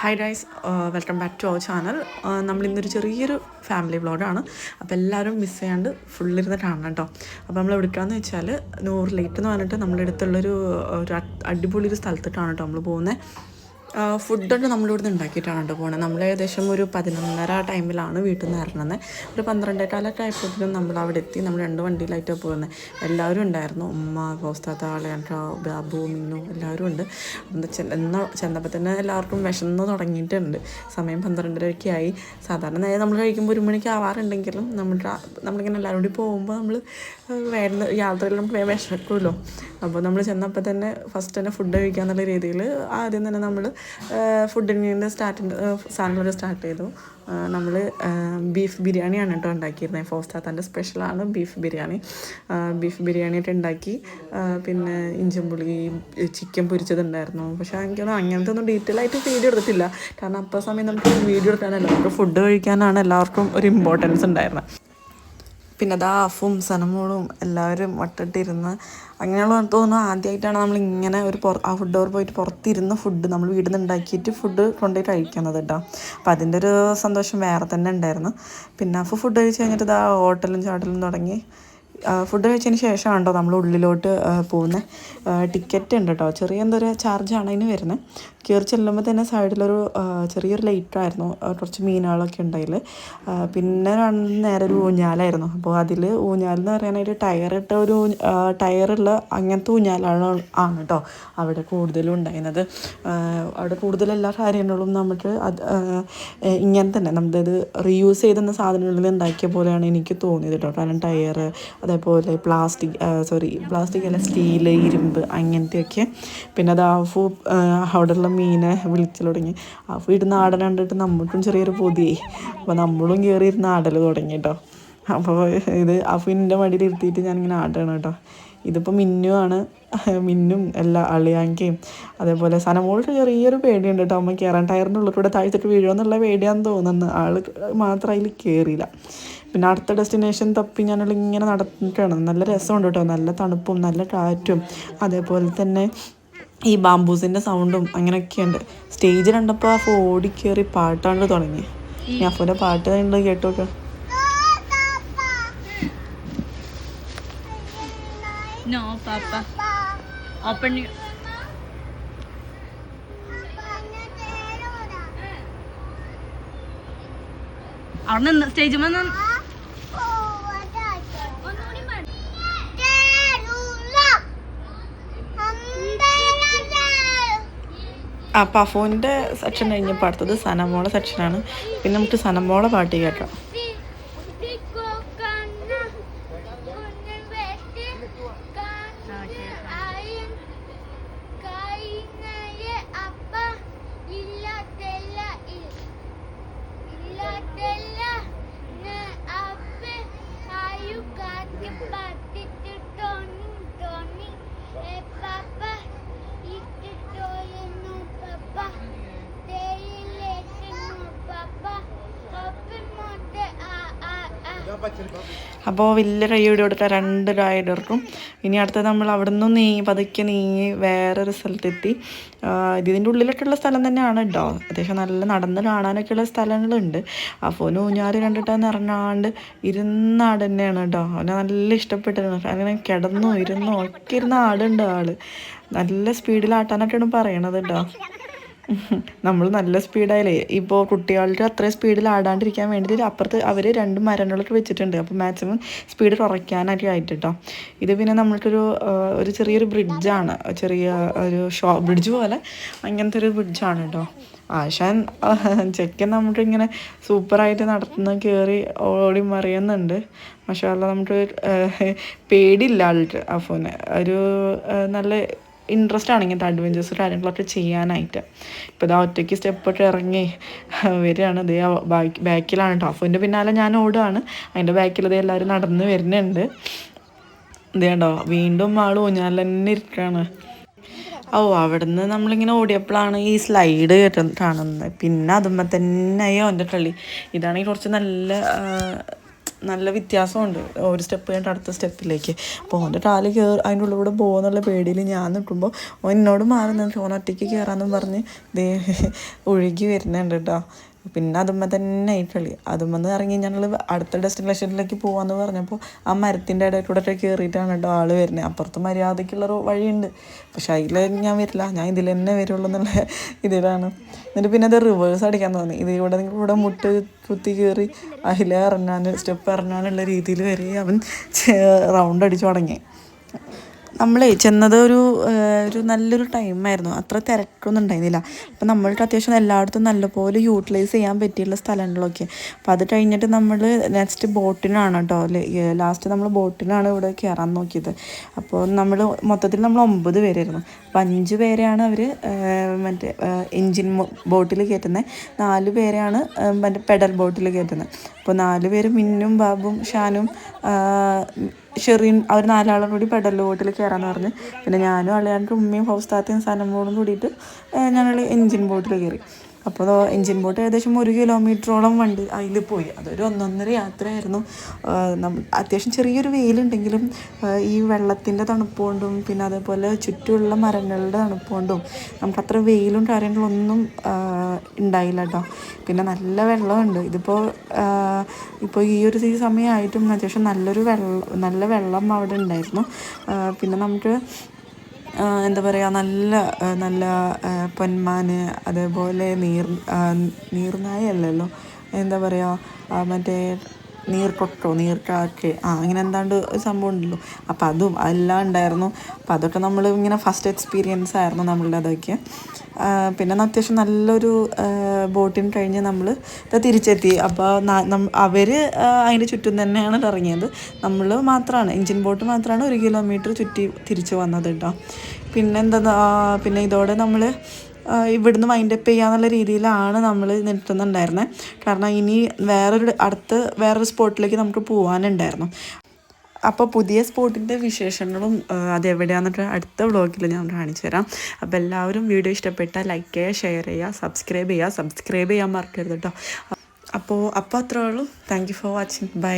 Hi guys, welcome back to our channel. നമ്മളിന്നൊരു ചെറിയൊരു family വ്ളോഗാണ്. അപ്പോൾ എല്ലാവരും മിസ് ചെയ്യാണ്ട് ഫുള്ളിരുന്ന് കാണണം കേട്ടോ. അപ്പോൾ നമ്മൾ എവിടെക്കാന്ന് വെച്ചാൽ നൂറ് ലേറ്റ് എന്ന് പറഞ്ഞിട്ട് നമ്മുടെ അടുത്തുള്ളൊരു അടിപൊളി ഒരു സ്ഥലത്തിട്ടാണ് കേട്ടോ നമ്മൾ പോകുന്നത്. ഫുഡൊക്കെ നമ്മളിവിടുന്ന് ഉണ്ടാക്കിയിട്ടാണ് കേട്ടോ പോകുന്നത്. നമ്മൾ ഏകദേശം ഒരു 11:30 ടൈമിലാണ് വീട്ടിൽ നിന്ന് ഇറങ്ങുന്നത്. ഒരു 12:15 ആയപ്പോഴത്തേക്കും നമ്മൾ അവിടെ എത്തി. നമ്മൾ 2 വണ്ടിയിലായിട്ടാണ് പോകുന്നത്. എല്ലാവരും ഉണ്ടായിരുന്നു. ഉമ്മ, കോസ്താത്ത, അളയൻക, ബാബു, മിന്നു എല്ലാവരും ഉണ്ട്. ചെന്നപ്പോൾ തന്നെ എല്ലാവർക്കും വിശന്ന് തുടങ്ങിയിട്ടുണ്ട്. സമയം 12:30 ആയി. സാധാരണ നേരം നമ്മൾ കഴിക്കുമ്പോൾ 1 മണിക്ക് ആവാറുണ്ടെങ്കിലും നമ്മളിങ്ങനെ എല്ലാവരും കൂടി പോകുമ്പോൾ നമ്മൾ വേണ്ട യാത്രയിൽ നമുക്ക് വിശക്കുമല്ലോ. അപ്പോൾ നമ്മൾ ചെന്നപ്പോൾ തന്നെ ഫസ്റ്റ് തന്നെ ഫുഡ് കഴിക്കാന്നുള്ള രീതിയിൽ ആദ്യം തന്നെ നമ്മൾ ഫുഡിൻ്റെ സാധനങ്ങളൊക്കെ സ്റ്റാർട്ട് ചെയ്തു. നമ്മൾ ബീഫ് ബിരിയാണിയാണ് കേട്ടോ ഉണ്ടാക്കിയിരുന്നത്. ഫോസ്താത്താൻ്റെ സ്പെഷ്യലാണ് ബീഫ് ബിരിയാണി. ബീഫ് ബിരിയാണിയൊക്കെ ഉണ്ടാക്കി. പിന്നെ ഇഞ്ചമ്പുളി, ചിക്കൻ പൊരിച്ചതുണ്ടായിരുന്നു. പക്ഷേ എനിക്കൊന്നും അങ്ങനത്തെ ഒന്നും ഡീറ്റെയിൽ ആയിട്ട് വീഡിയോ എടുത്തിട്ടില്ല. കാരണം അപ്പോൾ സമയം നമുക്ക് വീഡിയോ എടുക്കാനല്ല, നമുക്ക് ഫുഡ് കഴിക്കാനാണ് എല്ലാവർക്കും ഒരു ഇമ്പോർട്ടൻസ് ഉണ്ടായിരുന്നത്. പിന്നെ അത് ആഫും സനമോളും എല്ലാവരും വട്ടിട്ടിരുന്ന് അങ്ങനെയുള്ള തോന്നുന്നു ആദ്യമായിട്ടാണ് നമ്മളിങ്ങനെ ഒരു ഔട്ട്ഡോർ പോയിട്ട് പുറത്തിരുന്ന് ഫുഡ് നമ്മൾ വീട്ടിൽ നിന്ന് ഉണ്ടാക്കിയിട്ട് ഫുഡ് കൊണ്ടുപോയി കഴിക്കുന്നത് കേട്ടോ. അപ്പം അതിൻ്റെ ഒരു സന്തോഷം വേറെ തന്നെ ഉണ്ടായിരുന്നു. പിന്നെ അപ്പോൾ ഫുഡ് കഴിച്ച് കഴിഞ്ഞിട്ട് ഇതാ ഹോട്ടലും ചാട്ടലും തുടങ്ങി. ഫുഡ് കഴിച്ചതിന് ശേഷമാണ് കേട്ടോ നമ്മൾ ഉള്ളിലോട്ട് പോകുന്നത്. ടിക്കറ്റ് ഉണ്ട് കേട്ടോ, ചെറിയ എന്തൊരു ചാർജാണ് അതിന് വരുന്നത്. കയറി ചെല്ലുമ്പോൾ തന്നെ സൈഡിലൊരു ചെറിയൊരു ലൈറ്റായിരുന്നു, കുറച്ച് മീനുകളൊക്കെ ഉണ്ടായിൽ. പിന്നെ നേരെ ഒരു ഊഞ്ഞാലായിരുന്നു. അപ്പോൾ അതിൽ ഊഞ്ഞാലെന്ന് പറയാനായിട്ട് ടയറുള്ള അങ്ങനത്തെ ഊഞ്ഞാലാണ് കേട്ടോ അവിടെ കൂടുതലും ഉണ്ടായിരുന്നത്. അവിടെ കൂടുതൽ എല്ലാ കാര്യങ്ങളും നമുക്ക് ഇങ്ങനെ തന്നെ നമ്മളത് റീയൂസ് ചെയ്തുന്ന സാധനങ്ങളിൽ ഉണ്ടാക്കിയ പോലെയാണ് എനിക്ക് തോന്നിയത് കേട്ടോ. കാരണം ടയർ, അതേപോലെ പ്ലാസ്റ്റിക് അല്ല, സ്റ്റീൽ, ഇരുമ്പ് അങ്ങനത്തെയൊക്കെ. പിന്നെ അത് അവിടെയുള്ള മീനെ വിളിച്ചു തുടങ്ങി. ഇരുന്ന് ആടൽ കണ്ടിട്ട് നമുക്കും ചെറിയൊരു പൊതിയായി. അപ്പോൾ നമ്മളും കയറി ഇരുന്ന് ആടൽ തുടങ്ങി കേട്ടോ. അപ്പോൾ ഇത് അഫിൻ്റെ മടിയിൽ ഇരുത്തിയിട്ട് ഞാനിങ്ങനെ ആടണം കേട്ടോ. ഇതിപ്പോൾ മിന്നും എല്ലാ അളിയാങ്കയും അതേപോലെ സനമോൾക്ക് ചെറിയൊരു പേടിയുണ്ട് കേട്ടോ. അമ്മ കയറാൻ ടയറിൻ്റെ ഉള്ളിലൂടെ താഴ്ത്തിട്ട് വീഴുമെന്നുള്ള പേടിയാണെന്ന് തോന്നുന്നു. ആൾ മാത്രം അതിൽ കയറിയില്ല. പിന്നെ അടുത്ത ഡെസ്റ്റിനേഷൻ തപ്പി ഞാനിങ്ങനെ നടന്നിട്ടാണ്. നല്ല രസമുണ്ട് കേട്ടോ, നല്ല തണുപ്പും നല്ല കാറ്റും അതേപോലെ തന്നെ ഈ ബാംബൂസിൻ്റെ സൗണ്ടും അങ്ങനെയൊക്കെയുണ്ട്. സ്റ്റേജ് കണ്ടപ്പോൾ അഫ ഓടിക്കേറി പാട്ടാണ്ട് തുടങ്ങി. ഞാൻ അഫൻ്റെ പാട്ട് ഉണ്ട് കേട്ടോക്കെ. No, Papa. Open your... അവിടെ സ്റ്റേജ് പഫോൻ്റെ സെക്ഷൻ കഴിഞ്ഞപ്പോൾ അടുത്തത് സനമോളെ സെക്ഷനാണ്. പിന്നെ നമുക്ക് സനമോളെ പാട്ട് കേട്ടോ. അപ്പോൾ വലിയ കൈയോടെ കൊടുത്ത 2 റൈഡർക്കും. ഇനി അടുത്തത് നമ്മൾ അവിടെ നിന്ന് പതുക്കെ നീങ്ങി വേറൊരു സ്ഥലത്തെത്തി. ഇതിൻ്റെ ഉള്ളിലൊക്കെയുള്ള സ്ഥലം തന്നെയാണ് കേട്ടോ. അത്യാവശ്യം നല്ല നടന്ന് കാണാനൊക്കെയുള്ള സ്ഥലങ്ങളുണ്ട്. അപ്പോൾ ഊഞ്ഞാല് കണ്ടിട്ടാന്ന് ഇറങ്ങാണ്ട് ഇരുന്നാട് തന്നെയാണ് കേട്ടോ. അവനെ നല്ല ഇഷ്ടപ്പെട്ടിരുന്നു. അങ്ങനെ കിടന്നു ഇരുന്നു ഒക്കെ ഇരുന്ന് ആടുണ്ട് ആൾ. നല്ല സ്പീഡിൽ ആട്ടാനൊക്കെയാണ് പറയണത് കേട്ടോ. നമ്മൾ നല്ല സ്പീഡായാലേ ഇപ്പോൾ കുട്ടികളുടെ അത്രയും സ്പീഡിൽ ആടാണ്ടിരിക്കാൻ വേണ്ടിയിട്ട് അപ്പുറത്ത് അവർ 2 മരങ്ങളൊക്കെ വെച്ചിട്ടുണ്ട്. അപ്പോൾ മാക്സിമം സ്പീഡ് കുറയ്ക്കാനൊക്കെ ആയിട്ട് കേട്ടോ. ഇത് പിന്നെ നമ്മൾക്കൊരു ചെറിയൊരു ബ്രിഡ്ജാണ്, ചെറിയ ഒരു ബ്രിഡ്ജ് പോലെ അങ്ങനത്തെ ഒരു ബ്രിഡ്ജാണ് കേട്ടോ. ആശാൻ ചെക്കൻ നമുക്കിങ്ങനെ സൂപ്പറായിട്ട് നടത്തുന്ന കയറി ഓടി മറിയുന്നുണ്ട്. മാഷാഅല്ലാഹ് നമുക്ക് പേടിയില്ല ആൾക്ക്. അഫോന് ഒരു നല്ല ഇൻട്രസ്റ്റ് ആണ് ഇങ്ങനത്തെ അഡ്വഞ്ചേഴ്സ് കാര്യങ്ങളൊക്കെ ചെയ്യാനായിട്ട്. ഇപ്പോൾ ഇതാ ഒറ്റയ്ക്ക് സ്റ്റെപ്പൊക്കെ ഇറങ്ങി വരികയാണ്. ഇതേ ബാക്കിലാണ് കേട്ടോ. അഫോൻ്റെ പിന്നാലെ ഞാൻ ഓടുകയാണ്. അതിൻ്റെ ബാക്കിൽ ഇതേ എല്ലാവരും നടന്ന് വരുന്നുണ്ട്. ഇതേ കണ്ടോ, വീണ്ടും ആൾ ഊഞ്ഞാൽ തന്നെ ഇരിക്കുകയാണ്. അവിടെ നിന്ന് നമ്മളിങ്ങനെ ഓടിയപ്പോഴാണ് ഈ സ്ലൈഡ് കാണുന്നത്. പിന്നെ അതുമ്പോൾ തന്നെയോ എൻ്റെ കളി. ഇതാണെങ്കിൽ കുറച്ച് നല്ല വ്യത്യാസമുണ്ട് ഒരു സ്റ്റെപ്പ് കഴിഞ്ഞിട്ട് അടുത്ത സ്റ്റെപ്പിലേക്ക്. അപ്പോൾ ഓൻ്റെ കാല് അതിൻ്റെ ഉള്ളിലൂടെ പോകുന്നുള്ള പേടിയിൽ ഞാൻ നിൽക്കുമ്പോൾ ഓൻ എന്നോട് മാറി നിന്നിട്ട് ഓൻ ഒറ്റയ്ക്ക് കയറാമെന്നും പറഞ്ഞ് ദേ ഒഴുകി വരുന്നുണ്ട് കേട്ടോ. പിന്നെ അതുമ്മ തന്നെ ആയിട്ടളി അതുമ്മന്ന് ഇറങ്ങി ഞങ്ങൾ അടുത്ത ഡെസ്റ്റിനേഷനിലേക്ക് പോകാമെന്ന് പറഞ്ഞപ്പോൾ ആ മരത്തിൻ്റെ ഇടയിൽ കൂടെ കയറിയിട്ടാണ് കേട്ടോ ആൾ വരുന്നത്. അപ്പുറത്ത് മര്യാദയ്ക്കുള്ളൊരു വഴിയുണ്ട്, പക്ഷെ അതിൽ ഞാൻ വരില്ല, ഞാൻ ഇതിൽ തന്നെ വരുള്ളൂ എന്നുള്ള ഇതിലാണ്. എന്നിട്ട് പിന്നെ അത് റിവേഴ്സ് അടിക്കാൻ തോന്നി. ഇതിലൂടെ നിങ്ങളിവിടെ മുട്ട് കുത്തി കയറി അതിൽ ഇറങ്ങാൻ സ്റ്റെപ്പ് ഇറങ്ങാനുള്ള രീതിയിൽ വരെ അവൻ റൗണ്ട് അടിച്ചു തുടങ്ങി. നമ്മളെ ചെന്നത് ഒരു നല്ലൊരു ടൈമായിരുന്നു, അത്ര തിരക്കൊന്നും ഉണ്ടായിരുന്നില്ല. അപ്പം നമ്മൾക്ക് അത്യാവശ്യം എല്ലായിടത്തും നല്ലപോലെ യൂട്ടിലൈസ് ചെയ്യാൻ പറ്റിയുള്ള സ്ഥലങ്ങളൊക്കെ. അപ്പോൾ അത് കഴിഞ്ഞിട്ട് നമ്മൾ നെക്സ്റ്റ് ബോട്ടിനാണ് കേട്ടോ, ലാസ്റ്റ് നമ്മൾ ബോട്ടിനാണ് ഇവിടെ കയറാൻ നോക്കിയത്. അപ്പോൾ നമ്മൾ മൊത്തത്തിൽ നമ്മൾ 9 പേരായിരുന്നു. അപ്പോൾ 5 പേരെയാണ് അവർ മറ്റേ എൻജിൻ ബോട്ടിൽ കയറ്റുന്നത്, 4 പേരെയാണ് മറ്റേ പെഡൽ ബോട്ടിൽ കയറ്റുന്നത്. അപ്പോൾ 4 പേര് മിന്നും ബാബും ഷാനും ഷെറീൻ അവർ 4 ആളും കൂടി പെഡൽ ബോട്ടിൽ കയറാമെന്ന് പറഞ്ഞ് പിന്നെ ഞാനും അളിയാണ്ട് ഉമ്മയും ഹൗസ്താത്തയും സനമോളും കൂടിയിട്ട് ഞങ്ങൾ എൻജിൻ ബോട്ടിൽ കയറി. അപ്പോൾ എൻജിൻ ബോട്ട് ഏകദേശം 1 കിലോമീറ്ററോളം വണ്ടി അതിൽ പോയി. അതൊരു 1.5 യാത്രയായിരുന്നു. അത്യാവശ്യം ചെറിയൊരു വെയിലുണ്ടെങ്കിലും ഈ വെള്ളത്തിൻ്റെ തണുപ്പുകൊണ്ടും പിന്നെ അതേപോലെ ചുറ്റുമുള്ള മരങ്ങളുടെ തണുപ്പുകൊണ്ടും നമുക്കത്ര വെയിലും കാര്യങ്ങളൊന്നും ഉണ്ടായില്ല കേട്ടോ. പിന്നെ നല്ല വെള്ളമുണ്ട്. ഇപ്പോൾ ഈ ഒരു സമയമായിട്ടും അത്യാവശ്യം നല്ല വെള്ളം അവിടെ ഉണ്ടായിരുന്നു. പിന്നെ നമുക്ക് എന്താ പറയുക, നല്ല പൊന്മാന്, അതേപോലെ നീർനായ അല്ലല്ലോ, എന്താ പറയുക മറ്റേ നീർക്കാക്ക് അങ്ങനെ എന്താണ്ട് സംഭവം ഉണ്ടല്ലോ. അപ്പോൾ അതെല്ലാം ഉണ്ടായിരുന്നു. അപ്പോൾ അതൊക്കെ നമ്മൾ ഇങ്ങനെ ഫസ്റ്റ് എക്സ്പീരിയൻസ് ആയിരുന്നു നമ്മളുടെ അതൊക്കെ. പിന്നെ അത്യാവശ്യം നല്ലൊരു ബോട്ടിന് കഴിഞ്ഞ് നമ്മൾ തിരിച്ചെത്തി. അപ്പോൾ അവർ അതിൻ്റെ ചുറ്റും തന്നെയാണ് ഇറങ്ങിയത്. നമ്മൾ മാത്രമാണ് എൻജിൻ ബോട്ട് മാത്രമാണ് 1 കിലോമീറ്റർ ചുറ്റി തിരിച്ച് വന്നത് കേട്ടോ. പിന്നെ ഇതോടെ നമ്മൾ ഇവിടുന്ന് വൈൻഡപ്പ് ചെയ്യാന്നുള്ള രീതിയിലാണ് നമ്മൾ നിർത്തുന്നുണ്ടായിരുന്നത്. കാരണം ഇനി വേറൊരു സ്പോട്ടിലേക്ക് നമുക്ക് പോകാനുണ്ടായിരുന്നു. അപ്പോൾ പുതിയ സ്പോട്ടിൻ്റെ വിശേഷങ്ങളും അതെവിടെയാണെന്നൊക്കെ അടുത്ത വ്ളോഗിൽ ഞാൻ കാണിച്ചു തരാം. അപ്പോൾ എല്ലാവരും വീഡിയോ ഇഷ്ടപ്പെട്ടാൽ ലൈക്ക് ചെയ്യുക, ഷെയർ ചെയ്യുക, സബ്സ്ക്രൈബ് ചെയ്യാൻ മറക്കരുത് കേട്ടോ. അപ്പോൾ അത്രേ ഉള്ളൂ. Thank you for watching. By.